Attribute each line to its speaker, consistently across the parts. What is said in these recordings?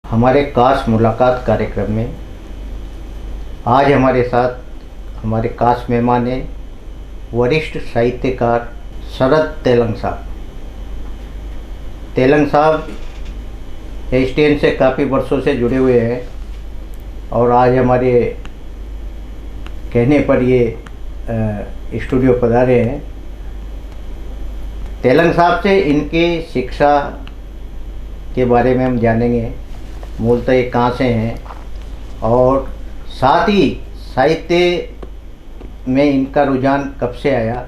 Speaker 1: हमारे खास मुलाकात कार्यक्रम में आज हमारे साथ हमारे खास मेहमान हैं वरिष्ठ साहित्यकार शरद तेलंग साहब। तेलंग साहब एसटीएन से काफ़ी वर्षों से जुड़े हुए हैं और आज हमारे कहने पर ये स्टूडियो पधारे हैं। तेलंग साहब से इनके शिक्षा के बारे में हम जानेंगे, मूलतः ये कहाँ से हैं और साथ ही साहित्य में इनका रुझान कब से आया,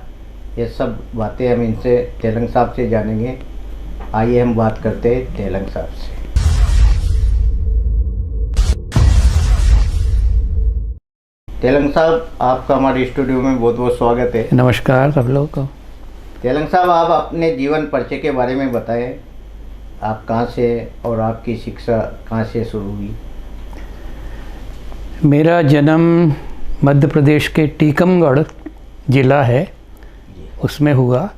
Speaker 1: ये सब बातें हम इनसे तेलंग साहब से जानेंगे। आइए हम बात करते हैं तेलंग साहब से। तेलंग साहब, आपका हमारे स्टूडियो में बहुत बहुत स्वागत है।
Speaker 2: नमस्कार सब लोगों को।
Speaker 1: तेलंग साहब, आप अपने जीवन परिचय के बारे में बताएं। आप कहाँ से और आपकी शिक्षा कहाँ से शुरू हुई?
Speaker 2: मेरा जन्म मध्य प्रदेश के टीकमगढ़ ज़िला है, उसमें हुआ।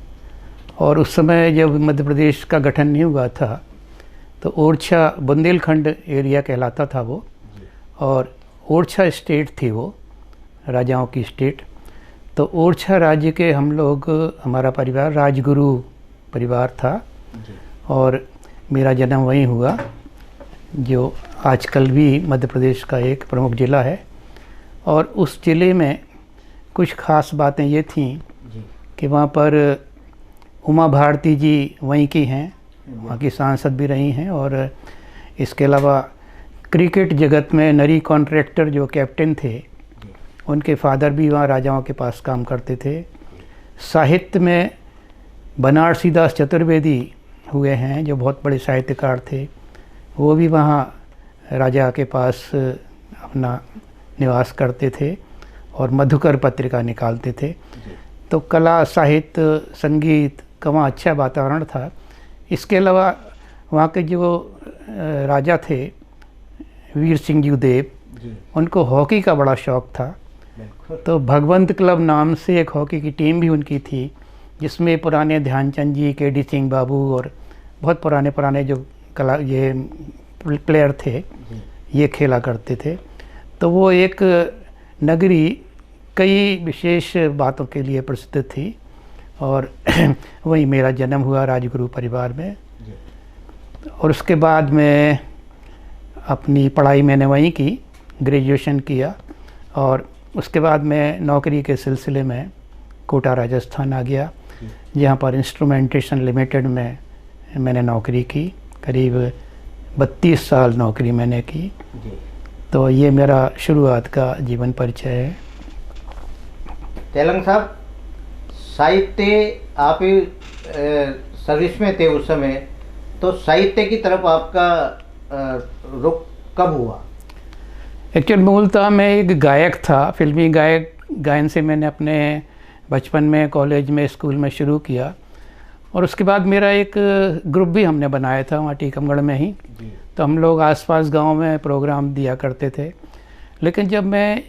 Speaker 2: और उस समय जब मध्य प्रदेश का गठन नहीं हुआ था तो ओरछा बुंदेलखंड एरिया कहलाता था वो, और ओरछा स्टेट थी वो, राजाओं की स्टेट। तो ओरछा राज्य के हम लोग, हमारा परिवार राजगुरु परिवार था और मेरा जन्म वहीं हुआ, जो आजकल भी मध्य प्रदेश का एक प्रमुख ज़िला है। और उस ज़िले में कुछ ख़ास बातें ये थीं कि वहाँ पर उमा भारती जी वहीं की हैं, वहाँ की सांसद भी रही हैं। और इसके अलावा क्रिकेट जगत में नरी कॉन्ट्रैक्टर जो कैप्टन थे, उनके फादर भी वहाँ राजाओं के पास काम करते थे। साहित्य में बनारसी दास चतुर्वेदी हुए हैं, जो बहुत बड़े साहित्यकार थे, वो भी वहाँ राजा के पास अपना निवास करते थे और मधुकर पत्रिका निकालते थे। तो कला, साहित्य, संगीत का वहाँ अच्छा वातावरण था। इसके अलावा वहाँ के जो राजा थे वीर सिंह जी देव, उनको हॉकी का बड़ा शौक़ था। तो भगवंत क्लब नाम से एक हॉकी की टीम भी उनकी थी, जिसमें पुराने ध्यानचंद जी, के डी सिंह बाबू और बहुत पुराने जो ये प्लेयर थे, ये खेला करते थे। तो वो एक नगरी कई विशेष बातों के लिए प्रसिद्ध थी और वहीं मेरा जन्म हुआ राजगुरु परिवार में। और उसके बाद मैं अपनी पढ़ाई मैंने वहीं की, ग्रेजुएशन किया और उसके बाद मैं नौकरी के सिलसिले में कोटा राजस्थान आ गया, जहाँ पर इंस्ट्रूमेंटेशन लिमिटेड में मैंने नौकरी की। करीब 32 साल नौकरी मैंने की। तो ये मेरा शुरुआत का जीवन परिचय है।
Speaker 1: तेलंग साहब, साहित्य, आप सर्विस में थे उस समय, तो साहित्य की तरफ आपका रुख कब हुआ?
Speaker 2: एक्चुअल मूलतः मैं एक गायक था, फिल्मी गायन से मैंने अपने बचपन में, कॉलेज में, स्कूल में शुरू किया। और उसके बाद मेरा एक ग्रुप भी हमने बनाया था वहाँ टीकमगढ़ में ही। तो हम लोग आसपास गांव में प्रोग्राम दिया करते थे। लेकिन जब मैं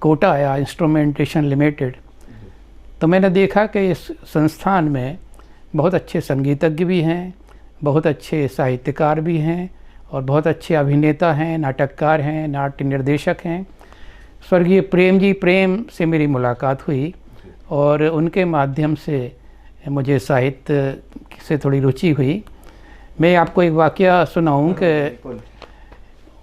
Speaker 2: कोटा आया, इंस्ट्रूमेंटेशन लिमिटेड, तो मैंने देखा कि इस संस्थान में बहुत अच्छे संगीतज्ञ भी हैं, बहुत अच्छे साहित्यकार भी हैं और बहुत अच्छे अभिनेता हैं, नाटककार हैं, नाट्य निर्देशक हैं। स्वर्गीय प्रेम से मेरी मुलाकात हुई और उनके माध्यम से मुझे साहित्य से थोड़ी रुचि हुई। मैं आपको एक वाक़या सुनाऊं कि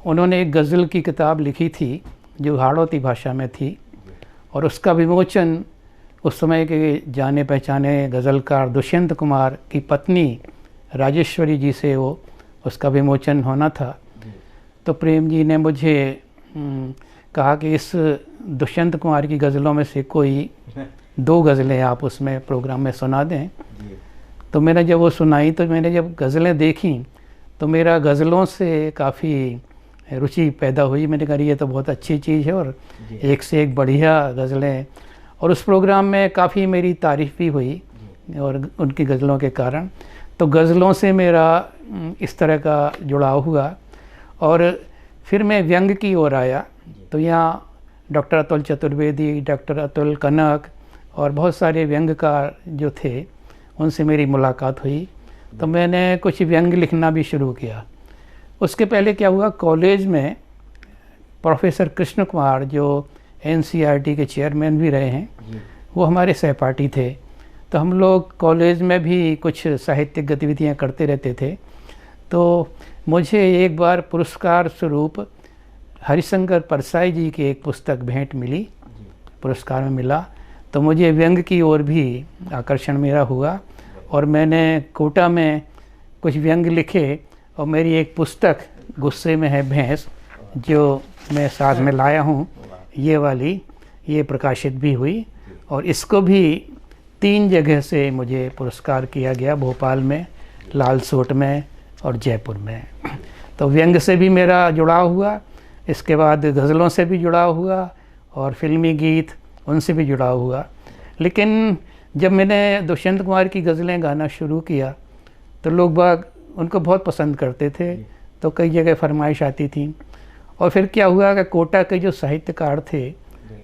Speaker 2: उन्होंने एक गज़ल की किताब लिखी थी जो हाड़ौती भाषा में थी, और उसका विमोचन उस समय के जाने पहचाने गज़लकार दुष्यंत कुमार की पत्नी राजेश्वरी जी से वो उसका विमोचन होना था। तो प्रेम जी ने मुझे कहा कि इस दुष्यंत कुमार की गज़लों में से कोई 2 गज़लें आप उसमें प्रोग्राम में सुना दें। तो मैंने जब वो सुनाई, तो मैंने जब गज़लें देखी तो मेरा गज़लों से काफ़ी रुचि पैदा हुई। मैंने कहा ये तो बहुत अच्छी चीज़ है और एक से एक बढ़िया गज़लें। और उस प्रोग्राम में काफ़ी मेरी तारीफ़ भी हुई और उनकी गज़लों के कारण। तो गज़लों से मेरा इस तरह का जुड़ाव हुआ। और फिर मैं व्यंग की ओर आया, तो यहाँ डॉक्टर अतुल चतुर्वेदी, डॉक्टर अतुल कनक और बहुत सारे व्यंगकार जो थे, उनसे मेरी मुलाकात हुई। तो मैंने कुछ व्यंग लिखना भी शुरू किया। उसके पहले क्या हुआ, कॉलेज में प्रोफेसर कृष्ण कुमार जो एनसीईआरटी के चेयरमैन भी रहे हैं, वो हमारे सहपाठी थे। तो हम लोग कॉलेज में भी कुछ साहित्यिक गतिविधियां करते रहते थे। तो मुझे एक बार पुरस्कार स्वरूप हरिशंकर परसाई जी की एक पुस्तक भेंट मिली, पुरस्कार में मिला। तो मुझे व्यंग की ओर भी आकर्षण मेरा हुआ और मैंने कोटा में कुछ व्यंग लिखे और मेरी एक पुस्तक गुस्से में है भैंस, जो मैं साथ में लाया हूँ, ये वाली, ये प्रकाशित भी हुई। और इसको भी 3 जगह से मुझे पुरस्कार किया गया, भोपाल में, लालसोट में और जयपुर में। तो व्यंग से भी मेरा जुड़ाव हुआ, इसके बाद गज़लों से भी जुड़ाव हुआ और फिल्मी गीत उनसे भी जुड़ाव हुआ। लेकिन जब मैंने दुष्यंत कुमार की गज़लें गाना शुरू किया तो लोग बाग उनको बहुत पसंद करते थे, तो कई जगह फरमाइश आती थी। और फिर क्या हुआ कि कोटा के जो साहित्यकार थे,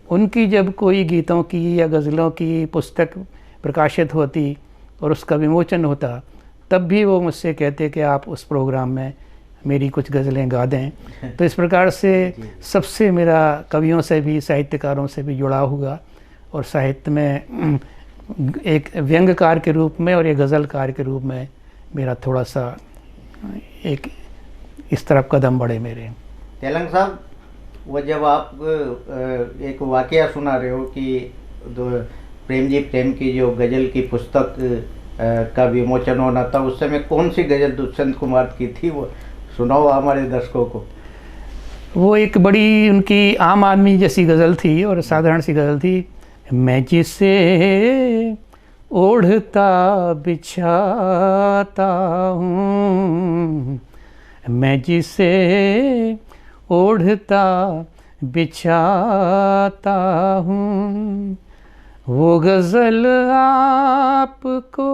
Speaker 2: उनकी जब कोई गीतों की या गज़लों की पुस्तक प्रकाशित होती और उसका विमोचन होता, तब भी वो मुझसे कहते कि आप उस प्रोग्राम में मेरी कुछ गज़लें गा दें। तो इस प्रकार से सबसे मेरा कवियों से भी, साहित्यकारों से भी जुड़ाव हुआ और साहित्य में एक व्यंग्यकार के रूप में और एक गज़लकार के रूप में मेरा थोड़ा सा एक इस तरफ कदम बढ़े मेरे।
Speaker 1: तेलंग साहब, वो जब आप एक वाकया सुना रहे हो कि प्रेम जी प्रेम की जो गज़ल की पुस्तक का विमोचन होना था, उस समय कौन सी गज़ल दुष्यंत कुमार की थी, वो सुनाओ हमारे दर्शकों को।
Speaker 2: वो एक बड़ी उनकी आम आदमी जैसी गज़ल थी और साधारण सी गज़ल थी। मैं जिसे ओढ़ता बिछाता हूँ, मैं जिसे ओढ़ता बिछाता हूँ, वो गज़ल आपको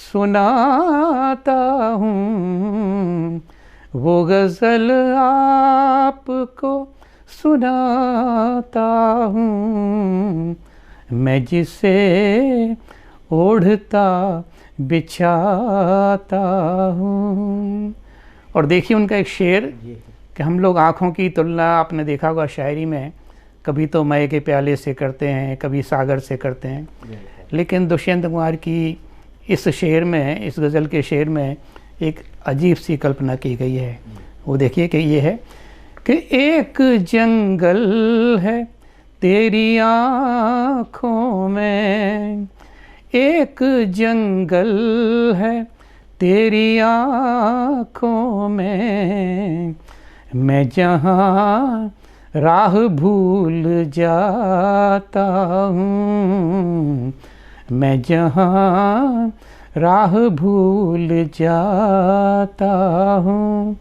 Speaker 2: सुनाता हूँ, वो गज़ल आपको सुनाता हूँ, मैं जिसे ओढ़ता बिछाता हूँ। और देखिए उनका एक शेर कि हम लोग आँखों की तुलना, आपने देखा होगा शायरी में, कभी तो मय के प्याले से करते हैं, कभी सागर से करते हैं, लेकिन दुष्यंत कुमार की इस शेर में, इस गज़ल के शेर में एक अजीब सी कल्पना की गई है। वो देखिए कि ये है कि एक जंगल है तेरी आँखों में, एक जंगल है तेरी आँखों में, मैं जहाँ राह भूल जाता हूँ, मैं जहाँ राह भूल जाता हूँ।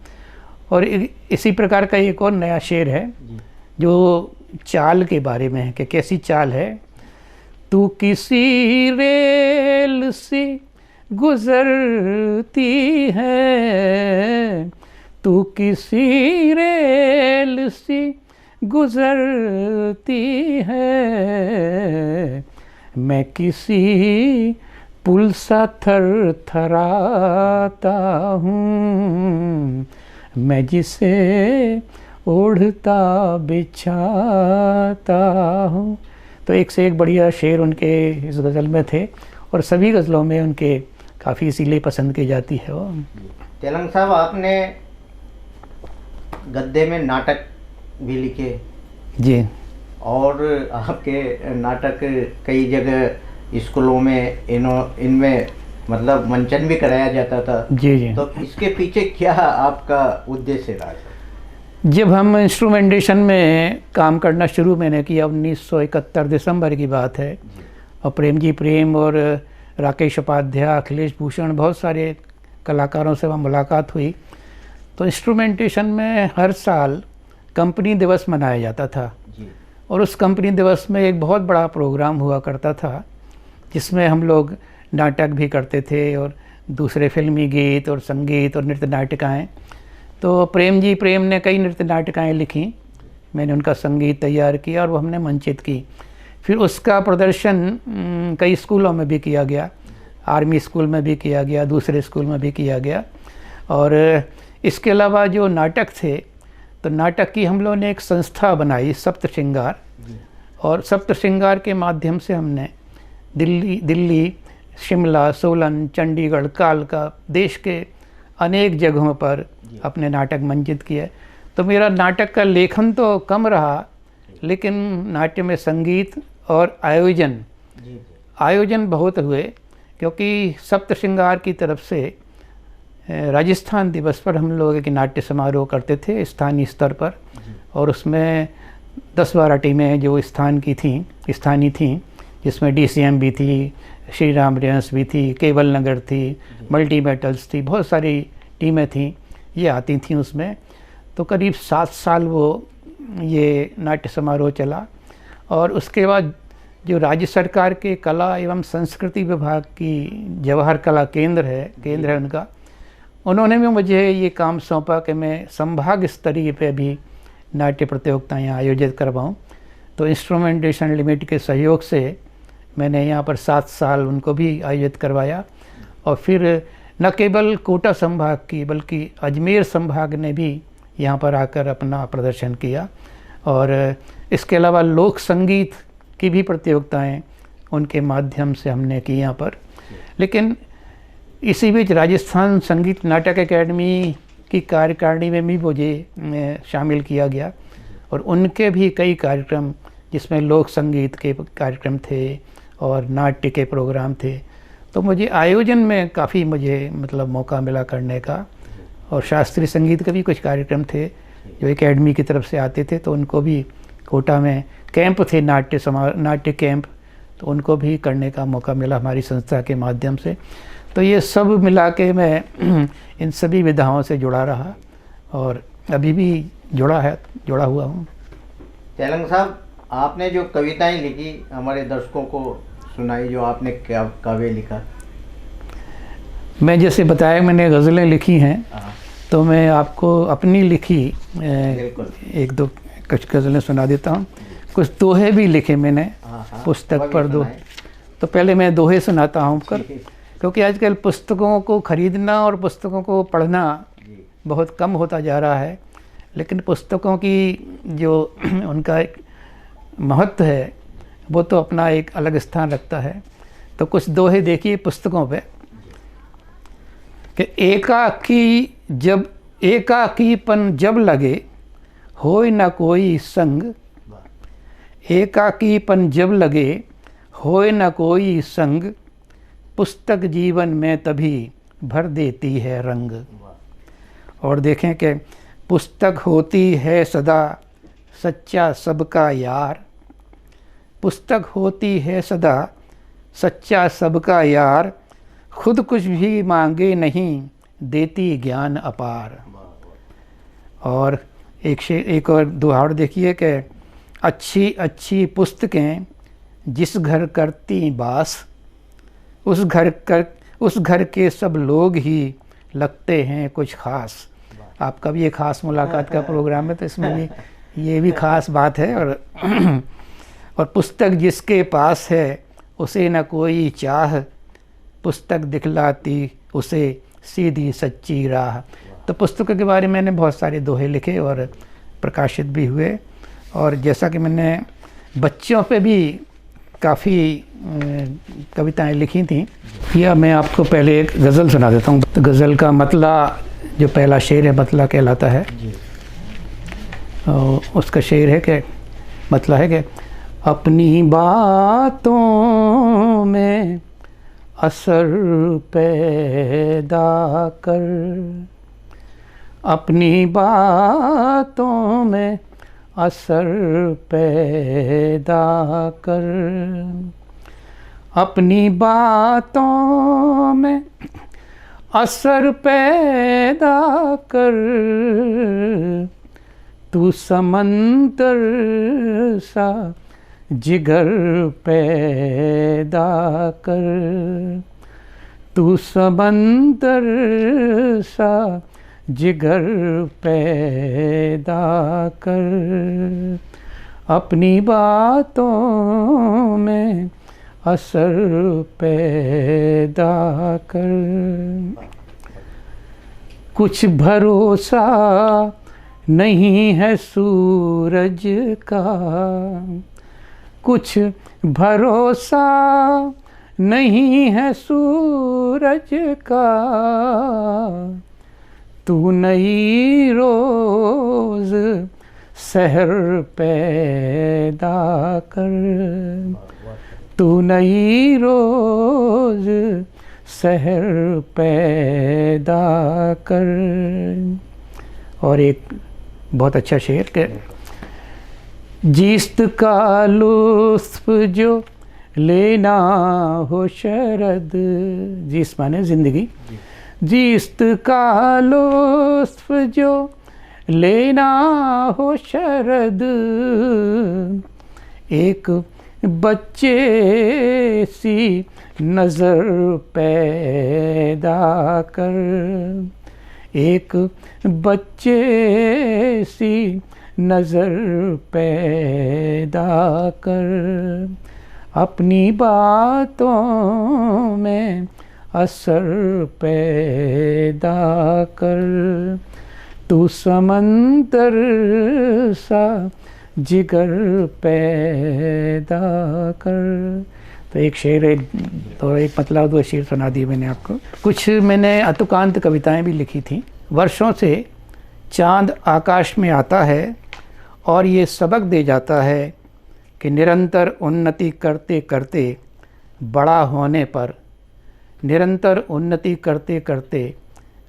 Speaker 2: और इसी प्रकार का एक और नया शेर है जो चाल के बारे में है कि कैसी चाल है। तू किसी रेल सी गुजरती है, तू किसी रेल सी गुजरती है, मैं किसी पुल सा थर थराता हूँ, मैं जिसे ओढ़ता बिछाता हूँ। तो एक से एक बढ़िया शेर उनके इस गज़ल में थे और सभी गज़लों में उनके काफ़ी इसीलिए पसंद की जाती है वो।
Speaker 1: तेलंग साहब, आपने गद्य में नाटक भी लिखे
Speaker 2: जी, और
Speaker 1: आपके नाटक कई जगह स्कूलों में इनमें मतलब मंचन भी कराया जाता था।
Speaker 2: जी जी।
Speaker 1: तो इसके पीछे क्या आपका उद्देश्य रहा?
Speaker 2: जब हम इंस्ट्रूमेंटेशन में काम करना शुरू मैंने किया, 1971 दिसंबर की बात है, और प्रेम जी प्रेम और राकेश उपाध्याय, अखिलेश भूषण, बहुत सारे कलाकारों से वहाँ मुलाकात हुई। तो इंस्ट्रूमेंटेशन में हर साल कंपनी दिवस मनाया जाता था
Speaker 1: जी।
Speaker 2: और उस कंपनी दिवस में एक बहुत बड़ा प्रोग्राम हुआ करता था जिसमें हम लोग नाटक भी करते थे और दूसरे फिल्मी गीत और संगीत और नृत्य नाटिकाएँ। तो प्रेम जी प्रेम ने कई नृत्य नाटिकाएँ लिखी, मैंने उनका संगीत तैयार किया और वो हमने मंचित की। फिर उसका प्रदर्शन कई स्कूलों में भी किया गया, आर्मी स्कूल में भी किया गया, दूसरे स्कूल में भी किया गया। और इसके अलावा जो नाटक थे, तो नाटक की हम लोगों ने एक संस्था बनाई सप्त श्रृंगार, और सप्त श्रृंगार के माध्यम से हमने दिल्ली, शिमला, सोलन, चंडीगढ़, कालका, देश के अनेक जगहों पर अपने नाटक मंचित किए। तो मेरा नाटक का लेखन तो कम रहा, लेकिन नाट्य में संगीत और आयोजन बहुत हुए, क्योंकि सप्त श्रृंगार की तरफ से राजस्थान दिवस पर हम लोग एक नाट्य समारोह करते थे स्थानीय स्तर पर, और उसमें 10-12 टीमें जो स्थानीय थीं, जिसमें DCM भी थी, श्री राम रियांस भी थी, केवल नगर थी, मल्टी मेटल्स थी, बहुत सारी टीमें थीं, ये आती थीं उसमें। तो करीब 7 साल वो ये नाट्य समारोह चला। और उसके बाद जो राज्य सरकार के कला एवं संस्कृति विभाग की जवाहर कला केंद्र है उनका, उन्होंने भी मुझे ये काम सौंपा कि मैं संभाग स्तरीय पे भी नाट्य प्रतियोगिताएँ आयोजित करवाऊँ। तो इंस्ट्रूमेंटेशन लिमिटेड के सहयोग से मैंने यहाँ पर 7 साल उनको भी आयोजित करवाया। और फिर न केवल कोटा संभाग की, बल्कि अजमेर संभाग ने भी यहाँ पर आकर अपना प्रदर्शन किया। और इसके अलावा लोक संगीत की भी प्रतियोगिताएं उनके माध्यम से हमने की यहाँ पर। लेकिन इसी बीच राजस्थान संगीत नाटक अकेडमी की कार्यकारिणी में भी मुझे शामिल किया गया, और उनके भी कई कार्यक्रम, जिसमें लोक संगीत के कार्यक्रम थे और नाट्य के प्रोग्राम थे। तो मुझे आयोजन में काफ़ी मतलब मौका मिला करने का। और शास्त्रीय संगीत के भी कुछ कार्यक्रम थे जो एकेडमी की तरफ से आते थे, तो उनको भी कोटा में कैंप थे, नाट्य कैंप, तो उनको भी करने का मौका मिला हमारी संस्था के माध्यम से। तो ये सब मिला के मैं इन सभी विधाओं से जुड़ा रहा, और अभी भी जुड़ा हुआ हूँ।
Speaker 1: तेलंग साहब, आपने जो कविताएं लिखी हमारे दर्शकों को सुनाई, जो आपने काव्य लिखा।
Speaker 2: मैं जैसे बताया, मैंने गज़लें लिखी हैं, तो मैं आपको अपनी लिखी एक दो कुछ गज़लें सुना देता हूँ। कुछ दोहे भी लिखे मैंने पुस्तक पर तो पहले मैं दोहे सुनाता हूँ क्योंकि आजकल पुस्तकों को खरीदना और पुस्तकों को पढ़ना बहुत कम होता जा रहा है, लेकिन पुस्तकों की जो उनका एक महत्व है वो तो अपना एक अलग स्थान रखता है। तो कुछ दोहे देखिए पुस्तकों पे कि एकाकीपन जब लगे होय न कोई संग, एकाकीपन जब लगे होय न कोई संग, पुस्तक जीवन में तभी भर देती है रंग। और देखें कि पुस्तक होती है सदा सच्चा सबका यार, पुस्तक होती है सदा सच्चा सबका यार, खुद कुछ भी मांगे नहीं देती ज्ञान अपार। और एक और दोहाड़ देखिए कि अच्छी अच्छी पुस्तकें जिस घर करती बास, उस घर के सब लोग ही लगते हैं कुछ खास। आपका भी एक खास मुलाकात का प्रोग्राम है, तो इसमें भी ये भी खास बात है। और पुस्तक जिसके पास है उसे न कोई चाह, पुस्तक दिखलाती उसे सीधी सच्ची राह। तो पुस्तकों के बारे में मैंने बहुत सारे दोहे लिखे और प्रकाशित भी हुए। और जैसा कि मैंने बच्चों पे भी काफ़ी कविताएं लिखी थी, या मैं आपको पहले एक गज़ल सुना देता हूँ। तो गज़ल का मतला, जो पहला शेर है मतला कहलाता है। उसका शेर है कि मतला है कि अपनी बातों में असर पैदा कर, अपनी बातों में असर पैदा कर, अपनी बातों में असर पैदा कर, तू समंदर सा जिगर पैदा कर, तू समंदर सा जिगर पैदा कर, अपनी बातों में असर पैदा कर। कुछ भरोसा नहीं है सूरज का, कुछ भरोसा नहीं है सूरज का, तू नई रोज सहर पैदा कर, तू नई रोज सहर पैदा कर। और एक बहुत अच्छा शेर के जीस्त का लुत्फ जो लेना हो शरद, जीस्त माने ज़िंदगी, जीस्त का लुत्फ जो लेना हो शरद, एक बच्चे सी नज़र पैदा कर, एक बच्चे सी नज़र पैदा कर, अपनी बातों में असर पैदा कर, तू समंदर सा जिगर पैदा कर। तो एक शेर है तो एक मतलब दो शेर सुना दिए मैंने आपको। कुछ मैंने अतुकांत कविताएं भी लिखी थी। वर्षों से चांद आकाश में आता है और ये सबक दे जाता है कि निरंतर उन्नति करते करते बड़ा होने पर, निरंतर उन्नति करते करते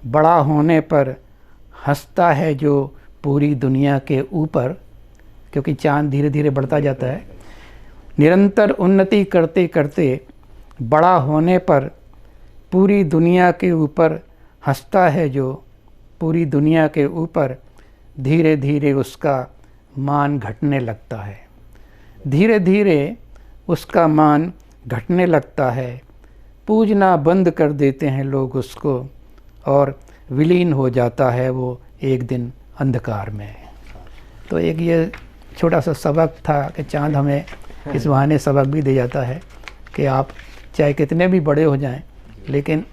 Speaker 2: बड़ा होने पर हंसता है जो पूरी दुनिया के ऊपर, क्योंकि चांद धीरे धीरे बढ़ता जाता है। निरंतर उन्नति करते करते बड़ा होने पर पूरी दुनिया के ऊपर हंसता है जो पूरी दुनिया के ऊपर, धीरे धीरे उसका मान घटने लगता है, धीरे धीरे उसका मान घटने लगता है। पूजना बंद कर देते हैं लोग उसको और विलीन हो जाता है वो एक दिन अंधकार में। तो एक ये छोटा सा सबक था कि चांद हमें इस बहाने सबक भी दे जाता है कि आप चाहे कितने भी बड़े हो जाएं, लेकिन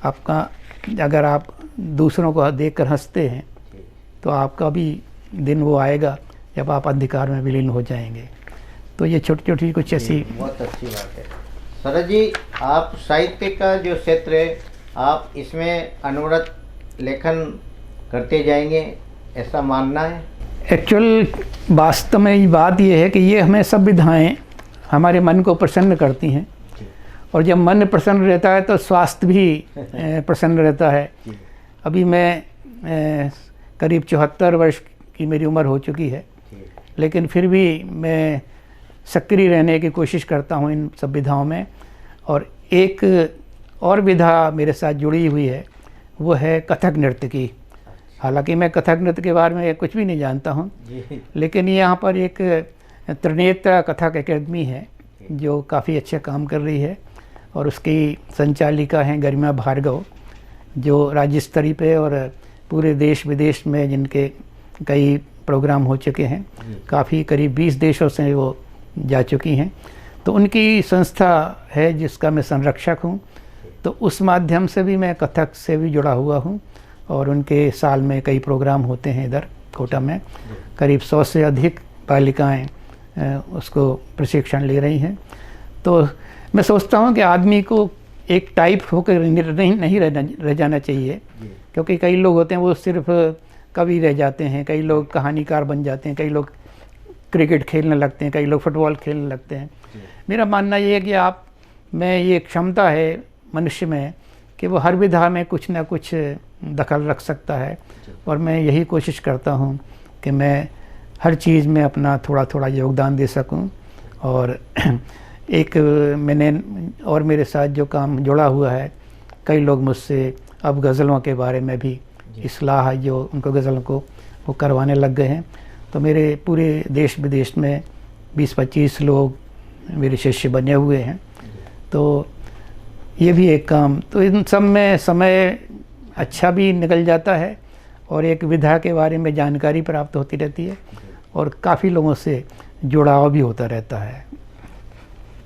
Speaker 2: आपका अगर आप दूसरों को देखकर हंसते हैं तो आपका भी दिन वो आएगा जब आप अंधकार में विलीन हो जाएंगे। तो ये छोटी छोटी कुछ ऐसी
Speaker 1: बहुत अच्छी बात है। शरद जी, आप साहित्य का जो क्षेत्र है आप इसमें अनवरत लेखन करते जाएंगे, ऐसा मानना है?
Speaker 2: एक्चुअल वास्तव में बात ये है कि ये हमें सब विधाएँ हमारे मन को प्रसन्न करती हैं, और जब मन प्रसन्न रहता है तो स्वास्थ्य भी प्रसन्न रहता है। अभी मैं करीब 74 वर्ष की मेरी उम्र हो चुकी है, लेकिन फिर भी मैं सक्रिय रहने की कोशिश करता हूँ इन सब विधाओं में। और एक और विधा मेरे साथ जुड़ी हुई है, वो है कथक नृत्य की। हालांकि मैं कथक नृत्य के बारे में कुछ भी नहीं जानता हूँ, लेकिन यहाँ पर एक त्रिनेत्र कथक एकेडमी है जो काफ़ी अच्छा काम कर रही है, और उसकी संचालिका हैं गरिमा भार्गव, जो राज्य स्तरीय पे और पूरे देश विदेश में जिनके कई प्रोग्राम हो चुके हैं, काफ़ी करीब 20 देशों से वो जा चुकी हैं। तो उनकी संस्था है जिसका मैं संरक्षक हूँ, तो उस माध्यम से भी मैं कथक से भी जुड़ा हुआ हूँ, और उनके साल में कई प्रोग्राम होते हैं इधर कोटा में। करीब 100 से अधिक बालिकाएँ उसको प्रशिक्षण ले रही हैं। तो मैं सोचता हूँ कि आदमी को एक टाइप होकर नहीं रह जाना चाहिए, क्योंकि कई लोग होते हैं वो सिर्फ कवि रह जाते हैं, कई लोग कहानीकार बन जाते हैं, कई लोग क्रिकेट खेलने लगते हैं, कई लोग फुटबॉल खेलने लगते हैं। मेरा मानना ये है कि आप में ये क्षमता है मनुष्य में कि वो हर विधा में कुछ ना कुछ दखल रख सकता है, और मैं यही कोशिश करता हूँ कि मैं हर चीज़ में अपना थोड़ा थोड़ा योगदान दे सकूँ। और एक मैंने और मेरे साथ जो काम जुड़ा हुआ है, कई लोग मुझसे अब गज़लों के बारे में भी इस्लाह जो उनको गज़लों को वो करवाने लग गए हैं। तो मेरे पूरे देश विदेश में 20-25 लोग मेरे शिष्य बने हुए हैं। तो ये भी एक काम, तो इन सब में समय अच्छा भी निकल जाता है, और एक विधा के बारे में जानकारी प्राप्त होती रहती है, और काफ़ी लोगों से जुड़ाव भी होता रहता है।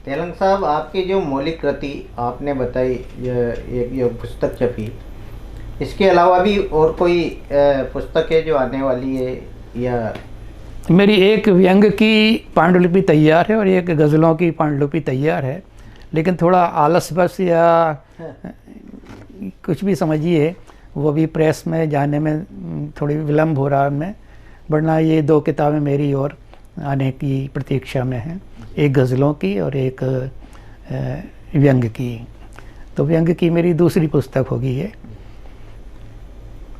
Speaker 1: तेलंग साहब, आपकी जो मौलिक कृति आपने बताई, ये पुस्तक छपी, इसके अलावा भी और कोई पुस्तक है जो आने वाली है, या?
Speaker 2: मेरी एक व्यंग की पांडुलिपि तैयार है और एक गज़लों की पांडुलिपि तैयार है, लेकिन थोड़ा आलस बस या कुछ भी समझिए, वो भी प्रेस में जाने में थोड़ी विलम्ब हो रहा है मैं, वरना ये 2 किताबें मेरी और आने की प्रतीक्षा में हैं, एक गज़लों की और एक व्यंग की। तो व्यंग की मेरी दूसरी पुस्तक होगी ये।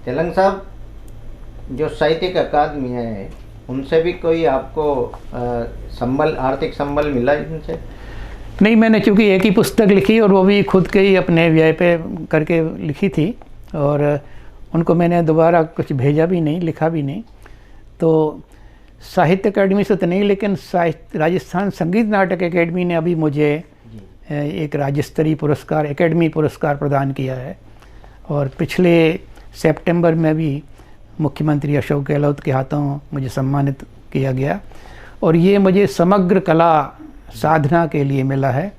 Speaker 1: तेलंग साहब, जो साहित्यिक अकादमी है उनसे भी कोई आपको संबल, आर्थिक संबल मिला इनसे?
Speaker 2: नहीं, मैंने चूँकि एक ही पुस्तक लिखी और वो भी खुद के ही अपने व्यय पे करके लिखी थी, और उनको मैंने दोबारा कुछ भेजा भी नहीं, लिखा भी नहीं। तो साहित्य अकादमी से तो नहीं, लेकिन राजस्थान संगीत नाटक अकेडमी ने अभी मुझे एक राज्य स्तरीय पुरस्कार, एकेडमी पुरस्कार प्रदान किया है, और पिछले सितंबर में भी मुख्यमंत्री अशोक गहलोत के हाथों मुझे सम्मानित किया गया, और ये मुझे समग्र कला साधना के लिए मिला है।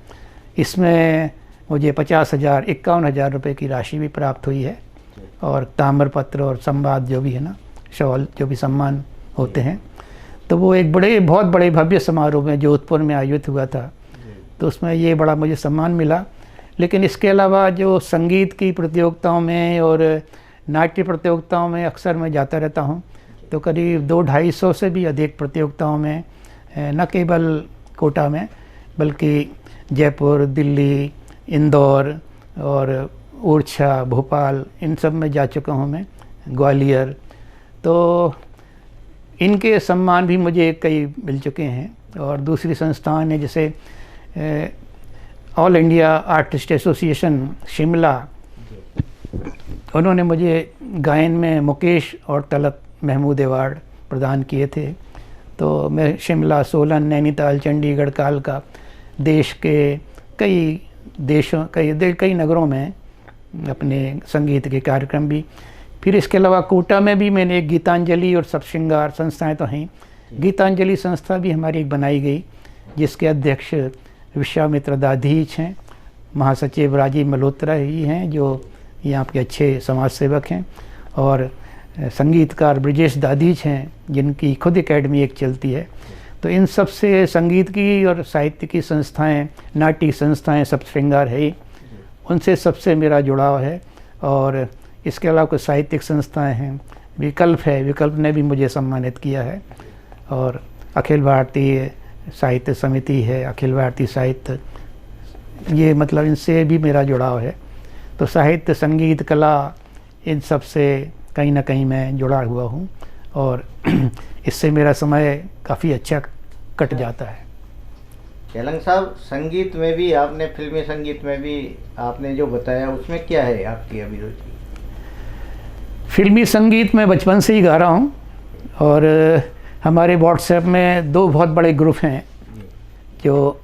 Speaker 2: इसमें मुझे 50,000 51,000 रुपये की राशि भी प्राप्त हुई है, और ताम्रपत्र और संवाद जो भी है ना, शॉल जो भी सम्मान होते हैं, तो वो एक बहुत बड़े भव्य समारोह में जोधपुर में आयोजित हुआ था, तो उसमें ये बड़ा मुझे सम्मान मिला। लेकिन इसके अलावा जो संगीत की प्रतियोगिताओं में और नाट्य प्रतियोगिताओं में अक्सर मैं जाता रहता हूँ, तो करीब 200-250 से भी अधिक प्रतियोगिताओं में, न केवल कोटा में बल्कि जयपुर, दिल्ली, इंदौर और ओरछा, भोपाल, इन सब में जा चुका हूँ मैं, ग्वालियर। तो इनके सम्मान भी मुझे कई मिल चुके हैं। और दूसरी संस्थान है जैसे all India artist association Shimla, उन्होंने मुझे गायन में मुकेश और तलत महमूद अवार्ड प्रदान किए थे। तो मैं शिमला, सोलन, नैनीताल, चंडीगढ़, कालका, देश के कई नगरों में अपने संगीत के कार्यक्रम भी। फिर इसके अलावा कोटा में भी मैंने एक गीतांजलि और सत्श्रृंगार संस्थाएं तो हैं। गीतांजलि संस्था भी हमारी एक बनाई गई, जिसके अध्यक्ष विश्वामित्र दाधीच हैं, महासचिव राजीव मल्होत्रा ही हैं जो यहाँ के अच्छे समाज सेवक हैं, और संगीतकार ब्रिजेश दाधीच हैं जिनकी खुद एकेडमी एक चलती है। तो इन सब से संगीत की और साहित्य की संस्थाएं, नाट्य संस्थाएं, सप्तश्रृंगार है, उनसे सबसे मेरा जुड़ाव है। और इसके अलावा कुछ साहित्यिक संस्थाएं हैं, विकल्प ने भी मुझे सम्मानित किया है, और अखिल भारतीय साहित्य समिति है, अखिल भारतीय साहित्य, ये मतलब इनसे भी मेरा जुड़ाव है। तो साहित्य, संगीत, कला, इन सब से कहीं ना कहीं मैं जुड़ा हुआ हूँ, और इससे मेरा समय काफ़ी अच्छा कट जाता है।
Speaker 1: तेलंग साहब, संगीत में भी आपने, फिल्मी संगीत में भी आपने जो बताया, उसमें क्या है आपकी अभिरुचि?
Speaker 2: फिल्मी संगीत में बचपन से ही गा रहा हूँ, और हमारे व्हाट्सएप में 2 बहुत बड़े ग्रुप हैं जो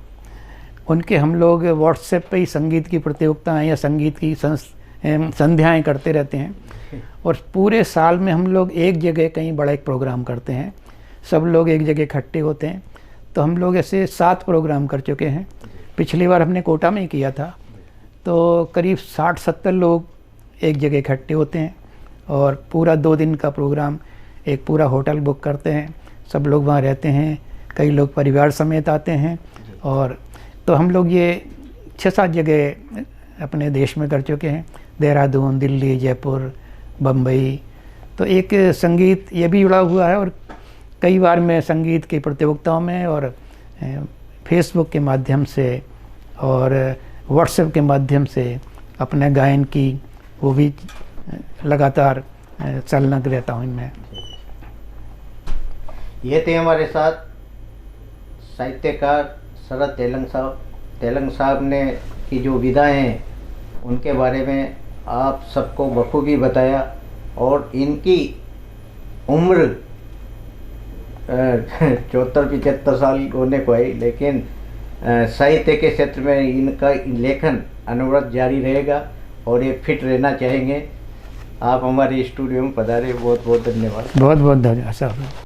Speaker 2: उनके हम लोग व्हाट्सएप पे ही संगीत की प्रतियोगिताएं या संगीत की संध्याएं करते रहते हैं, और पूरे साल में हम लोग एक जगह कहीं बड़ा एक प्रोग्राम करते हैं, सब लोग एक जगह इकट्ठे होते हैं। तो हम लोग ऐसे 7 प्रोग्राम कर चुके हैं। पिछली बार हमने कोटा में ही किया था, तो करीब 60-70 लोग एक जगह इकट्ठे होते हैं, और पूरा 2 दिन का प्रोग्राम, एक पूरा होटल बुक करते हैं, सब लोग वहाँ रहते हैं, कई लोग परिवार समेत आते हैं। और तो हम लोग ये 6-7 जगह अपने देश में कर चुके हैं, देहरादून, दिल्ली, जयपुर, बम्बई। तो एक संगीत ये भी जुड़ा हुआ है, और कई बार मैं संगीत की प्रतियोगिताओं में और फेसबुक के माध्यम से और व्हाट्सएप के माध्यम से अपने गायन की वो भी लगातार संलग्न रहता हूँ इनमें।
Speaker 1: ये थे हमारे साथ साहित्यकार शरद तेलंग साहब। तेलंग साहब ने की जो विधाएं हैं उनके बारे में आप सबको बखूबी बताया, और इनकी उम्र 74-75 साल होने को आई, लेकिन साहित्य के क्षेत्र में इनका लेखन अनवरत जारी रहेगा, और ये फिट रहना चाहेंगे। आप हमारे स्टूडियो में पधारे, बहुत बहुत धन्यवाद।
Speaker 2: बहुत बहुत धन्यवाद साहब।